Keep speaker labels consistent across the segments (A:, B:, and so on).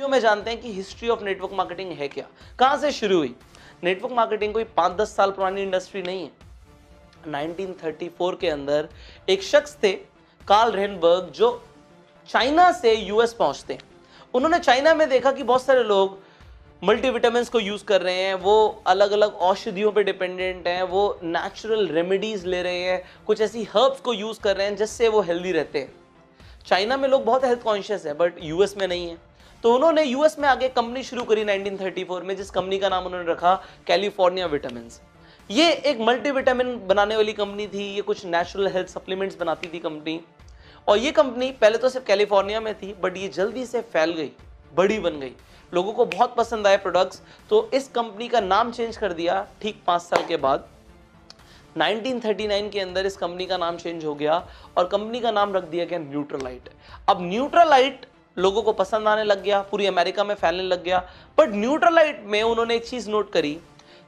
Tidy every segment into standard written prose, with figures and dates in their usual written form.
A: Video में जानते हैं कि हिस्ट्री ऑफ नेटवर्क मार्केटिंग है क्या, कहां से शुरू हुई। नेटवर्क मार्केटिंग कोई 5-10 साल पुरानी इंडस्ट्री नहीं है। 1934 के अंदर एक शख्स थे कार्ल रेनबर्ग, जो चाइना से यूएस पहुंचते हैं। उन्होंने चाइना में देखा कि बहुत सारे लोग मल्टीविटामिन्स को यूज कर रहे हैं, वो अलग अलग औषधियों पे डिपेंडेंट हैं, वो नेचुरल रेमेडीज ले रहे हैं, कुछ ऐसी हर्ब्स को यूज कर रहे हैं जिससे वो हेल्दी रहते हैं। चाइना में लोग बहुत हेल्थ कॉन्शियस है, बट यूएस में नहीं है। तो उन्होंने यूएस में आगे कंपनी शुरू करी 1934 में, जिस कंपनी का नाम उन्होंने रखा कैलिफोर्निया विटामिन्स। ये एक मल्टीविटामिन बनाने वाली कंपनी थी, ये कुछ नेचुरल हेल्थ सप्लीमेंट्स बनाती थी कंपनी। और ये कंपनी पहले तो सिर्फ कैलिफोर्निया में थी, बट ये जल्दी से फैल गई, बड़ी बन गई, लोगों को बहुत पसंद आए प्रोडक्ट्स। तो इस कंपनी का नाम चेंज कर दिया ठीक 5 साल के बाद। 1939 के अंदर इस कंपनी का नाम चेंज हो गया और कंपनी का नाम रख दिया गया न्यूट्रालाइट। अब न्यूट्रालाइट लोगों को पसंद आने लग गया, पूरी अमेरिका में फैलने लग गया। बट न्यूट्रालाइट में उन्होंने एक चीज नोट करी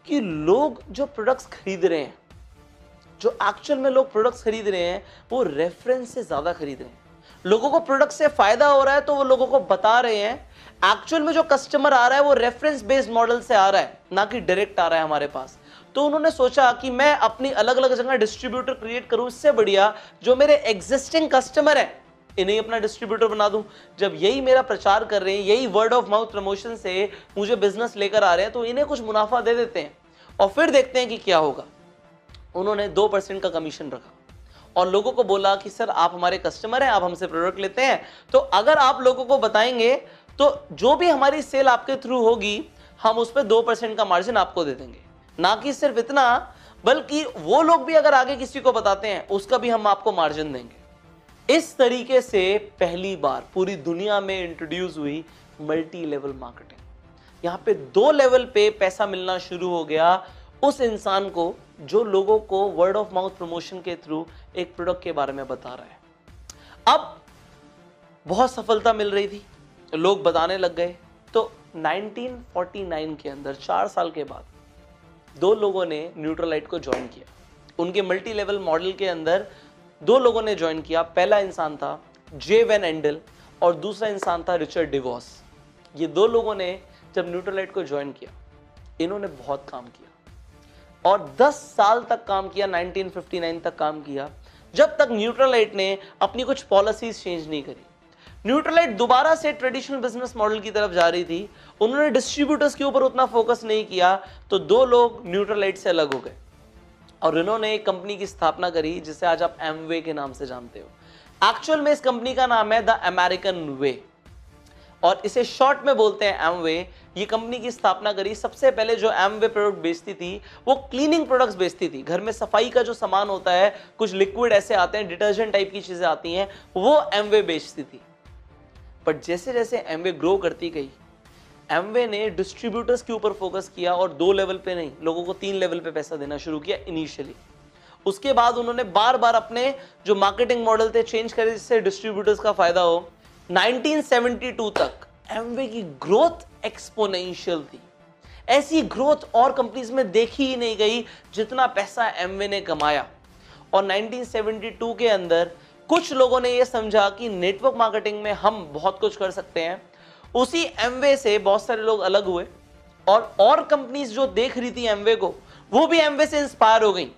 A: कि लोग जो प्रोडक्ट्स खरीद रहे हैं, जो एक्चुअल में लोग प्रोडक्ट्स खरीद रहे हैं, वो रेफरेंस से ज्यादा खरीद रहे हैं। लोगों को प्रोडक्ट से फायदा हो रहा है तो वो लोगों को बता रहे हैं। एक्चुअल में जो कस्टमर आ रहा है वो रेफरेंस बेस्ड मॉडल से आ रहा है, ना कि डायरेक्ट आ रहा है हमारे पास। तो उन्होंने सोचा कि मैं अपनी अलग अलग जगह डिस्ट्रीब्यूटर क्रिएट करूं, इससे बढ़िया जो मेरे एग्जिस्टिंग कस्टमर है इन्हें अपना डिस्ट्रीब्यूटर बना दूं। जब यही मेरा प्रचार कर रहे हैं, यही वर्ड ऑफ माउथ प्रमोशन से मुझे बिजनेस लेकर आ रहे हैं, तो इन्हें कुछ मुनाफा दे देते हैं और फिर देखते हैं कि क्या होगा। उन्होंने 2% का कमीशन रखा और लोगों को बोला कि सर आप हमारे कस्टमर हैं, आप हमसे प्रोडक्ट लेते हैं, तो अगर आप लोगों को बताएंगे तो जो भी हमारी सेल आपके थ्रू होगी हम उस पर 2% का मार्जिन आपको दे देंगे। ना कि सिर्फ इतना, बल्कि वो लोग भी अगर आगे किसी को बताते हैं उसका भी हम आपको मार्जिन देंगे। इस तरीके से पहली बार पूरी दुनिया में इंट्रोड्यूस हुई मल्टी लेवल मार्केटिंग। यहां पे 2 लेवल पे पैसा मिलना शुरू हो गया उस इंसान को जो लोगों को वर्ड ऑफ माउथ प्रमोशन के थ्रू एक प्रोडक्ट के बारे में बता रहा है। अब बहुत सफलता मिल रही थी, लोग बताने लग गए। तो 1949 के अंदर 4 साल के बाद 2 लोगों ने न्यूट्रालाइट को ज्वाइन किया। उनके मल्टी लेवल मॉडल के अंदर 2 लोगों ने ज्वाइन किया। पहला इंसान था जे वैन एंडल और दूसरा इंसान था रिचर्ड डिवॉस। ये 2 लोगों ने जब न्यूट्रालाइट को ज्वाइन किया, इन्होंने बहुत काम किया और 10 साल तक काम किया, 1959 तक काम किया, जब तक न्यूट्रालाइट ने अपनी कुछ पॉलिसीज चेंज नहीं करी। न्यूट्रालाइट दोबारा से ट्रेडिशनल बिजनेस मॉडल की तरफ जा रही थी। उन्होंने डिस्ट्रीब्यूटर्स के ऊपर उतना फोकस नहीं किया, तो 2 लोग न्यूट्रालाइट से अलग हो गए और इन्होंने एक कंपनी की स्थापना करी जिसे आज आप एमवे के नाम से जानते हो। एक्चुअल में इस कंपनी का नाम है द अमेरिकन वे और इसे शॉर्ट में बोलते हैं एमवे। ये कंपनी की स्थापना करी। सबसे पहले जो एमवे प्रोडक्ट बेचती थी वो क्लीनिंग प्रोडक्ट्स बेचती थी। घर में सफाई का जो सामान होता है, कुछ लिक्विड ऐसे आते हैं, डिटर्जेंट टाइप की चीजें आती हैं, वो एमवे बेचती थी। बट जैसे जैसे एमवे ग्रो करती गई, एमवे ने डिस्ट्रीब्यूटर्स के ऊपर फोकस किया और 2 लेवल पे नहीं, लोगों को 3 लेवल पे पैसा देना शुरू किया इनिशियली। उसके बाद उन्होंने बार बार अपने जो मार्केटिंग मॉडल थे चेंज करे जिससे डिस्ट्रीब्यूटर्स का फायदा हो। 1972 तक एमवे की ग्रोथ एक्सपोनेंशियल थी। ऐसी ग्रोथ और कंपनीज में देखी ही नहीं गई जितना पैसा एमवे ने कमाया। और 1972 के अंदर कुछ लोगों ने यह समझा कि नेटवर्क मार्केटिंग में हम बहुत कुछ कर सकते हैं। उसी एमवे से बहुत सारे लोग अलग हुए और कंपनीज जो देख रही थी एमवे को, वो भी एमवे से इंस्पायर हो गई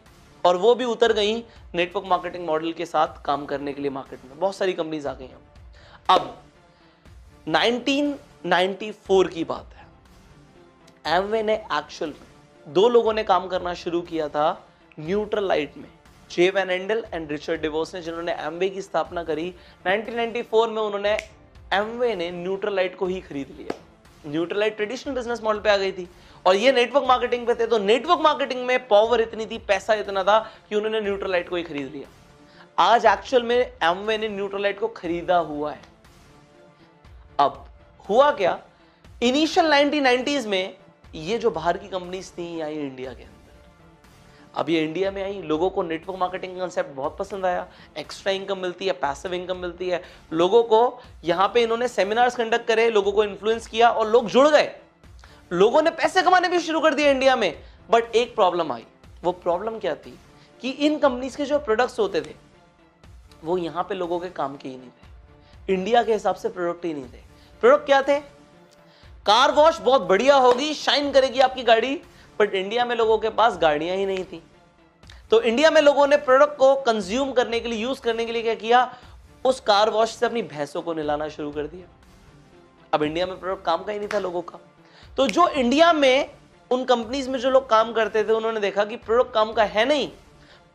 A: और वो भी उतर गई नेटवर्क मार्केटिंग मॉडल के साथ काम करने के लिए। मार्केट में बहुत सारी कंपनीज आ गई। अब 1994 की बात है। एमवे ने एक्चुअल में 2 लोगों ने काम करना शुरू किया था न्यूट्रालाइट में, जे वैन एंडल एंड रिचर्ड डिवॉस ने, जिन्होंने एमवे की स्थापना करी। 1994 में उन्होंने एमवे ने न्यूट्रालाइट को ही खरीद लिया। न्यूट्रालाइट ट्रेडिशनल बिजनेस मॉडल पे आ गई थी और ये नेटवर्क मार्केटिंग पे थे। तो नेटवर्क मार्केटिंग में पावर इतनी थी, पैसा इतना था कि उन्होंने न्यूट्रालाइट को ही खरीद लिया। आज एक्चुअल में एमवे ने न्यूट्रालाइट को खरीदा हुआ है। अब हुआ क्या, इनिशियल 1990s में ये जो बाहर की कंपनीज थी आई इंडिया के अंदर। अब ये इंडिया में आई, लोगों को नेटवर्क मार्केटिंग का कंसेप्ट बहुत पसंद आया। एक्स्ट्रा इनकम मिलती है, पैसिव इनकम मिलती है लोगों को। यहाँ पे इन्होंने सेमिनार्स कंडक्ट करे, लोगों को इन्फ्लुएंस किया और लोग जुड़ गए। लोगों ने पैसे कमाने भी शुरू कर दिए इंडिया में। बट एक प्रॉब्लम आई। वो प्रॉब्लम क्या थी कि इन कंपनीज के जो प्रोडक्ट्स होते थे वो यहाँ पे लोगों के काम के ही नहीं थे। इंडिया के हिसाब से प्रोडक्ट ही नहीं थे। प्रोडक्ट क्या थे? कार वॉश बहुत बढ़िया होगी, शाइन करेगी आपकी गाड़ी, बट इंडिया में लोगों के पास गाड़ियां ही नहीं थी। तो इंडिया में लोगों ने प्रोडक्ट को कंज्यूम करने के लिए, यूज करने के लिए क्या किया, उस कार वॉश से अपनी भैंसों को नहलाना शुरू कर दिया। अब इंडिया में प्रोडक्ट काम का ही नहीं था लोगों का। तो जो इंडिया में उन कंपनीज में जो लोग काम करते थे, उन्होंने देखा कि प्रोडक्ट काम का है नहीं,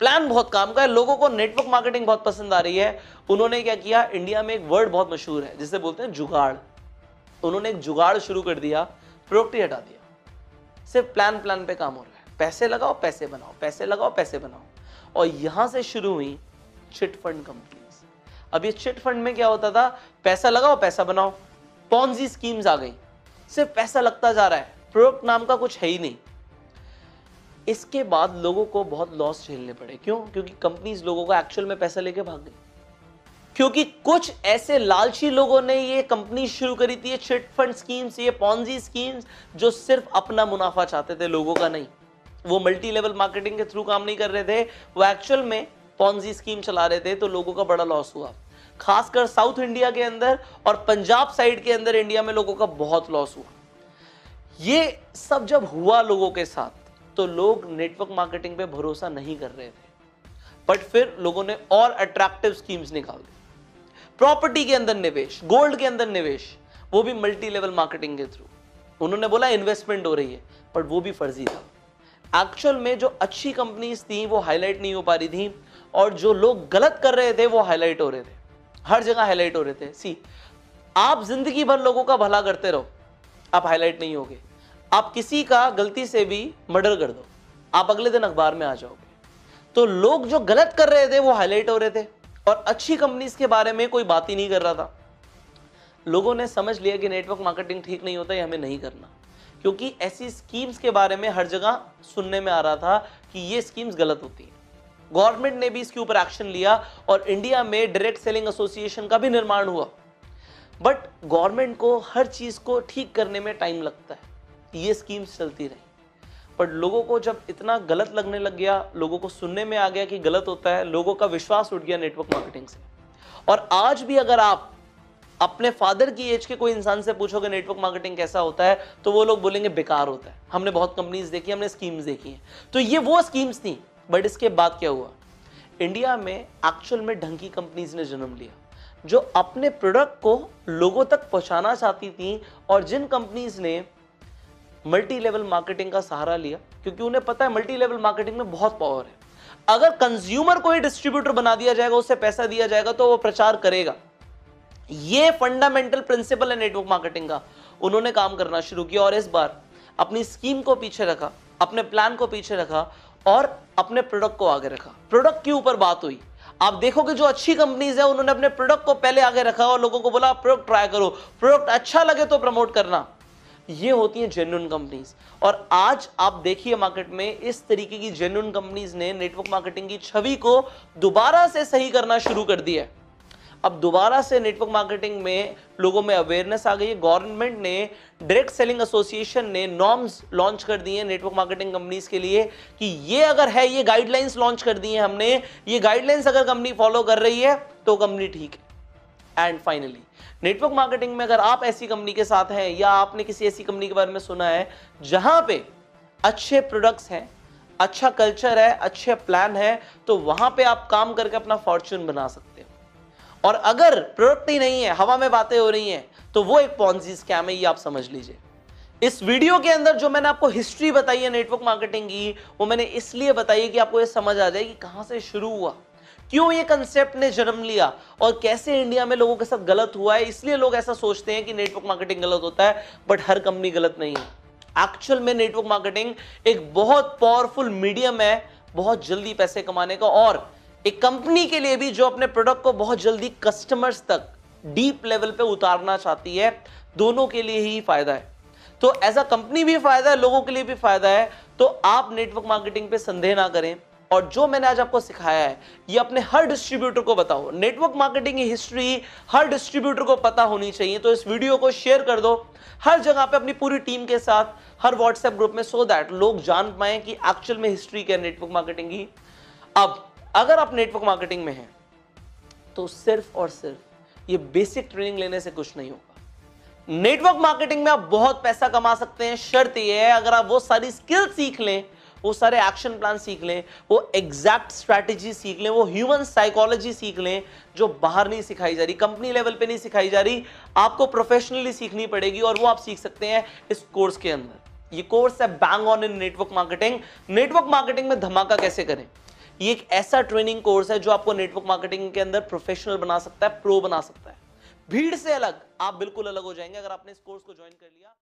A: प्लान बहुत काम का है, लोगों को नेटवर्क मार्केटिंग बहुत पसंद आ रही है। उन्होंने क्या किया, इंडिया में एक वर्ड बहुत मशहूर है जिसे बोलते हैं जुगाड़। उन्होंने एक जुगाड़ शुरू कर दिया, प्रोडक्ट ही हटा दिया, सिर्फ प्लान पे काम हो रहा है, पैसे लगाओ पैसे बनाओ, पैसे लगाओ पैसे बनाओ। और यहां से शुरू हुई चिट फंड कंपनीज। अब ये चिट फंड में क्या होता था, पैसा लगाओ पैसा बनाओ, पॉन्जी स्कीम्स आ गई, सिर्फ पैसा लगता जा रहा है, प्रोडक्ट नाम का कुछ है ही नहीं। इसके बाद लोगों को बहुत लॉस झेलने पड़े। क्यों? क्योंकि कंपनीज लोगों को एक्चुअल में पैसा लेके भाग गई, क्योंकि कुछ ऐसे लालची लोगों ने ये कंपनी शुरू करी थी, ये चिट फंड स्कीम्स, ये पॉन्जी स्कीम्स, जो सिर्फ अपना मुनाफा चाहते थे, लोगों का नहीं। वो मल्टी लेवल मार्केटिंग के थ्रू काम नहीं कर रहे थे, वो एक्चुअल में पॉन्जी स्कीम चला रहे थे। तो लोगों का बड़ा लॉस हुआ, खासकर साउथ इंडिया के अंदर और पंजाब साइड के अंदर इंडिया में लोगों का बहुत लॉस हुआ। ये सब जब हुआ लोगों के साथ, तो लोग नेटवर्क मार्केटिंग पे भरोसा नहीं कर रहे थे, बट फिर लोगों ने और अट्रैक्टिव स्कीम्स निकाल दी। प्रॉपर्टी के अंदर निवेश, गोल्ड के अंदर निवेश, वो भी मल्टी लेवल मार्केटिंग के थ्रू। उन्होंने बोला इन्वेस्टमेंट हो रही है, बट वो भी फर्जी था। एक्चुअल में जो अच्छी कंपनीज थी वो हाईलाइट नहीं हो पा रही थी, और जो लोग गलत कर रहे थे वो हाईलाइट हो रहे थे, हर जगह हाईलाइट हो रहे थे। सी, आप जिंदगी भर लोगों का भला करते रहो, आप हाईलाइट नहीं होगे। आप किसी का गलती से भी मर्डर कर दो, आप अगले दिन अखबार में आ जाओगे। तो लोग जो गलत कर रहे थे वो हाईलाइट हो रहे थे, और अच्छी कंपनीज के बारे में कोई बात ही नहीं कर रहा था। लोगों ने समझ लिया कि नेटवर्क मार्केटिंग ठीक नहीं होता, ये हमें नहीं करना, क्योंकि ऐसी स्कीम्स के बारे में हर जगह सुनने में आ रहा था कि ये स्कीम्स गलत होती हैं। गवर्नमेंट ने भी इसके ऊपर एक्शन लिया, और इंडिया में डायरेक्ट सेलिंग एसोसिएशन का भी निर्माण हुआ। बट गवर्नमेंट को हर चीज को ठीक करने में टाइम लगता है, ये स्कीम्स चलती रही। पर लोगों को जब इतना गलत लगने लग गया, लोगों को सुनने में आ गया कि गलत होता है, लोगों का विश्वास उठ गया नेटवर्क मार्केटिंग से। और आज भी अगर आप अपने फादर की एज के कोई इंसान से पूछोगे नेटवर्क मार्केटिंग कैसा होता है, तो वो लोग बोलेंगे बेकार होता है, हमने बहुत कंपनीज देखी, हमने स्कीम्स देखी हैं। तो ये वो स्कीम्स थी। बट इसके बाद क्या हुआ, इंडिया में एक्चुअल में ढंग की कंपनीज ने जन्म लिया, जो अपने प्रोडक्ट को लोगों तक पहुंचाना चाहती थी, और जिन कंपनीज ने मल्टी लेवल मार्केटिंग का सहारा लिया, क्योंकि उन्हें पता है मल्टी लेवल मार्केटिंग में बहुत पावर है। अगर कंज्यूमर को ही डिस्ट्रीब्यूटर बना दिया जाएगा, उसे पैसा दिया जाएगा, तो वो प्रचार करेगा। ये फंडामेंटल प्रिंसिपल है नेटवर्क मार्केटिंग का। उन्होंने काम करना शुरू किया, और इस बार अपनी स्कीम को पीछे रखा, अपने प्लान को पीछे रखा, और अपने प्रोडक्ट को आगे रखा। प्रोडक्ट के ऊपर बात हुई। आप देखोगे जो अच्छी कंपनीज है, उन्होंने अपने प्रोडक्ट को पहले आगे रखा और लोगों को बोला प्रोडक्ट ट्राई करो, प्रोडक्ट अच्छा लगे तो प्रमोट करना। ये होती है जेन्युइन कंपनीज। और आज आप देखिए मार्केट में इस तरीके की जेन्युइन कंपनीज ने नेटवर्क मार्केटिंग की छवि को दोबारा से सही करना शुरू कर दिया है। अब दोबारा से नेटवर्क मार्केटिंग में लोगों में अवेयरनेस आ गई है। गवर्नमेंट ने, डायरेक्ट सेलिंग एसोसिएशन ने नॉर्म्स लॉन्च कर दिए हैं नेटवर्क मार्केटिंग कंपनीज के लिए, कि ये अगर है, ये गाइडलाइंस लॉन्च कर दी है हमने, ये गाइडलाइंस अगर कंपनी फॉलो कर रही है तो कंपनी ठीक है। एंड फाइनली, नेटवर्क मार्केटिंग में अगर आप ऐसी कंपनी के साथ हैं, या आपने किसी ऐसी कंपनी के बारे में सुना है जहां पे अच्छे प्रोडक्ट्स हैं, अच्छा कल्चर है, अच्छे प्लान है, तो वहां पे आप काम करके अपना फॉर्च्यून बना सकते हो। और अगर प्रोडक्ट ही नहीं है, हवा में बातें हो रही हैं, तो वो एक पॉन्जी स्कैम है, ये आप समझ लीजिए। इस वीडियो के अंदर जो मैंने आपको हिस्ट्री बताई है नेटवर्क मार्केटिंग की, वो मैंने इसलिए बताई है कि आपको ये समझ आ जाए कि कहां से शुरू हुआ, क्यों ये कंसेप्ट ने जन्म लिया, और कैसे इंडिया में लोगों के साथ गलत हुआ है। इसलिए लोग ऐसा सोचते हैं कि नेटवर्क मार्केटिंग गलत होता है, बट हर कंपनी गलत नहीं है। एक्चुअल में नेटवर्क मार्केटिंग एक बहुत पावरफुल मीडियम है बहुत जल्दी पैसे कमाने का, और एक कंपनी के लिए भी जो अपने प्रोडक्ट को बहुत जल्दी कस्टमर्स तक डीप लेवल पे उतारना चाहती है, दोनों के लिए ही फायदा है। तो एज अ कंपनी भी फायदा है, लोगों के लिए भी फायदा है। तो आप नेटवर्क मार्केटिंग पे संदेह ना करें, और जो मैंने आज आपको सिखाया है ये अपने हर डिस्ट्रीब्यूटर को बताओ। नेटवर्क मार्केटिंग की हिस्ट्री हर डिस्ट्रीब्यूटर को पता होनी चाहिए। तो इस वीडियो को शेयर कर दो हर जगह पे अपनी पूरी टीम के साथ, हर व्हाट्सएप ग्रुप में, सो दैट लोग जान पाए कि एक्चुअल में हिस्ट्री क्या है नेटवर्क मार्केटिंग की। अब अगर आप नेटवर्क मार्केटिंग में हैं, तो सिर्फ और सिर्फ ये बेसिक ट्रेनिंग लेने से कुछ नहीं होगा। नेटवर्क मार्केटिंग में आप बहुत पैसा कमा सकते हैं, शर्त यह है अगर आप वो सारी स्किल सीख लें, वो सारे एक्शन प्लान सीख लें, वो एग्जैक्ट स्ट्रैटेजी सीख लें, वो ह्यूमन साइकोलॉजी सीख लें जो बाहर नहीं सिखाई जा रही, कंपनी लेवल पे नहीं सिखाई जा रही, आपको प्रोफेशनली सीखनी पड़ेगी और वो आप सीख सकते हैं इस कोर्स के अंदर। ये कोर्स है bang on in network marketing. Network marketing में धमाका कैसे करें, ये एक ऐसा ट्रेनिंग कोर्स है जो आपको नेटवर्क मार्केटिंग के अंदर प्रोफेशनल बना सकता है, प्रो बना सकता है। भीड़ से अलग, आप बिल्कुल अलग हो जाएंगे अगर आपने इस कोर्स को ज्वाइन कर लिया।